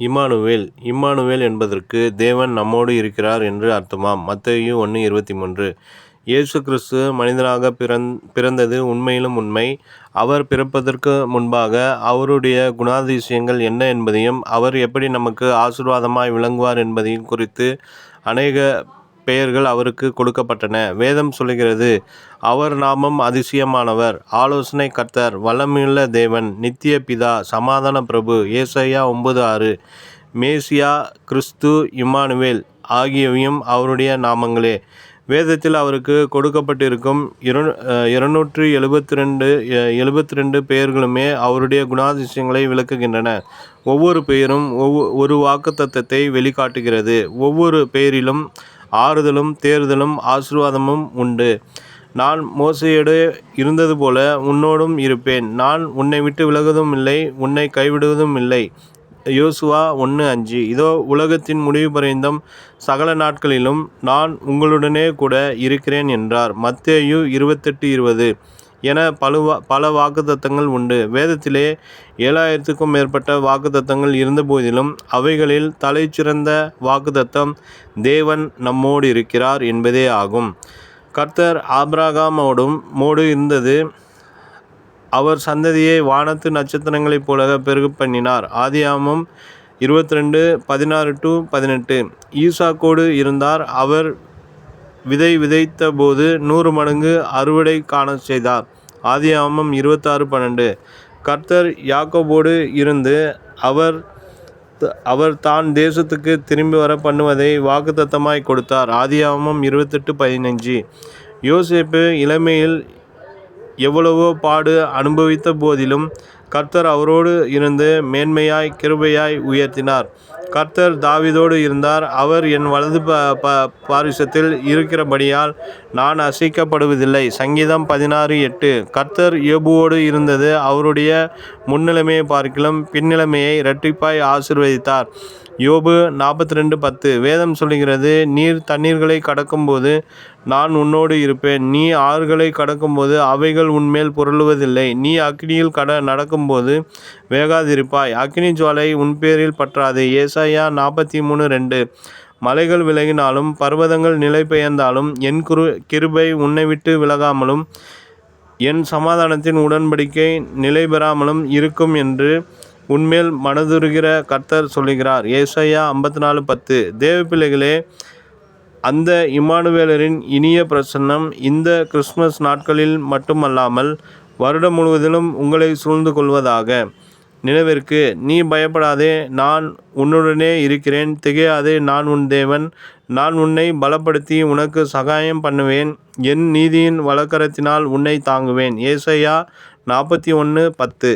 Emmanuel Emmanuel என்பதற்கு தேவன் நம்மோடு இருக்கிறார் என்று அர்த்தமாம். மத்தேயு 1:23. இயேசு கிறிஸ்து மனிதனாக பிறந்தது உண்மையிலும் உண்மை. அவர் பிறப்பதற்கு முன்பாக அவருடைய குணாதிசயங்கள் என்ன என்பதையும் அவர் எப்படி நமக்கு ஆசீர்வாதமாய் விளங்குவார் என்பதையும் குறித்து அநேக பெயர்கள் அவருக்கு கொடுக்கப்பட்டன. வேதம் சொல்லுகிறது, அவர் நாமம் அதிசயமானவர், ஆலோசனை கர்த்தர், வல்லமையுள்ள தேவன், நித்திய பிதா, சமாதான பிரபு. ஏசாயா 9:6. மேசியா, கிறிஸ்து, இம்மானுவேல் ஆகியவையும் அவருடைய நாமங்களே. வேதத்தில் அவருக்கு கொடுக்கப்பட்டிருக்கும் 272 பெயர்களுமே அவருடைய குணாதிசயங்களை விளக்குகின்றன. ஒவ்வொரு பெயரும் ஒரு வாக்குத்தத்தத்தை வெளிக்காட்டுகிறது. ஒவ்வொரு பெயரிலும் ஆறுதலும் தேறுதலும் ஆசீர்வாதமும் உண்டு. நான் மோசேயோடு இருந்தது போல உன்னோடும் இருப்பேன். நான் உன்னை விட்டு விலகுவதும் இல்லை, உன்னை கைவிடுவதும் இல்லை. யோசுவா 1:5. இதோ உலகத்தின் முடிவு பரியந்தம் சகல நாட்களிலும் நான் உங்களுடனே கூட இருக்கிறேன் என்றார். மத்தேயு 28:20 என பல வாக்குத்தத்தங்கள் உண்டு. வேதத்திலே 7000க்கும் மேற்பட்ட வாக்குத்தத்தங்கள் இருந்தபோதிலும் அவைகளில் தலைச்சிறந்த வாக்குத்தத்தம் தேவன் நம்மோடு இருக்கிறார் என்பதே ஆகும். கர்த்தர் ஆபிரகாமோடு இருந்தது. அவர் சந்ததியை வானத்து நட்சத்திரங்களைப் போல பெருக பண்ணினார். ஆதியாகமம் 22:16-18. ஈசாக்கோடு இருந்தார். அவர் விதைத்த போது 100 மடங்கு அறுவடை காண செய்தார். ஆதியாகமம் 26:12. கர்த்தர் யாக்கோபோடு இருந்து அவர் தான் தேசத்துக்கு திரும்பி வர பண்ணுவதை வாக்குத்தத்தமாய் கொடுத்தார். ஆதியாகமம் 28:15. யோசேப்பு இளமையில் எவ்வளவோ பாடு அனுபவித்த போதிலும் கர்த்தர் அவரோடு இருந்து மேன்மையாய் கிருபையாய் உயர்த்தினார். கர்த்தர் தாவீதோடு இருந்தார். அவர் என் வலது பாரிசத்தில் இருக்கிறபடியால் நான் அசைக்கப்படுவதில்லை. சங்கீதம் 16:8. கர்த்தர் யோபுவோடு இருந்தது. அவருடைய முன்னிலைமையை பார்க்கிலும் பின்னிலைமையை இரட்டிப்பாய் ஆசீர்வதித்தார். யோபு 42:10. வேதம் சொல்லுகிறது, நீர் தண்ணீர்களை கடக்கும்போது நான் உன்னோடு இருப்பேன். நீ ஆறுகளை கடக்கும்போது அவைகள் உன்மேல் புரளுவதில்லை. நீ அக்கினியில் நடக்கும்போது வேகாதிருப்பாய். அக்கினி ஜுவாலை உன்பேரில் பற்றாது. ஏசாயா 43:2. மலைகள் விலகினாலும் பர்வதங்கள் நிலை பெயர்ந்தாலும் என் கிருபை உன்னை விட்டு விலகாமலும் என் சமாதானத்தின் உடன்படிக்கை நிலை பெறாமலும் இருக்கும் என்று உன்மேல் மனதுருகிற கர்த்தர் சொல்லுகிறார். ஏசாயா 54:10. தேவ பிள்ளைகளே, அந்த இம்மானுவேலரின் இனிய பிரசன்னம் இந்த கிறிஸ்மஸ் நாட்களில் மட்டுமல்லாமல் வருடம் முழுவதிலும் உங்களை சூழ்ந்து கொள்வதாக. நினைவிற்கு, நீ பயப்படாதே, நான் உன்னுடனே இருக்கிறேன். திகையாதே, நான் உன் தேவன். நான் உன்னை பலப்படுத்தி உனக்கு சகாயம் பண்ணுவேன். என் நீதியின் வலக்கரத்தினால் உன்னை தாங்குவேன். ஏசாயா 41:10.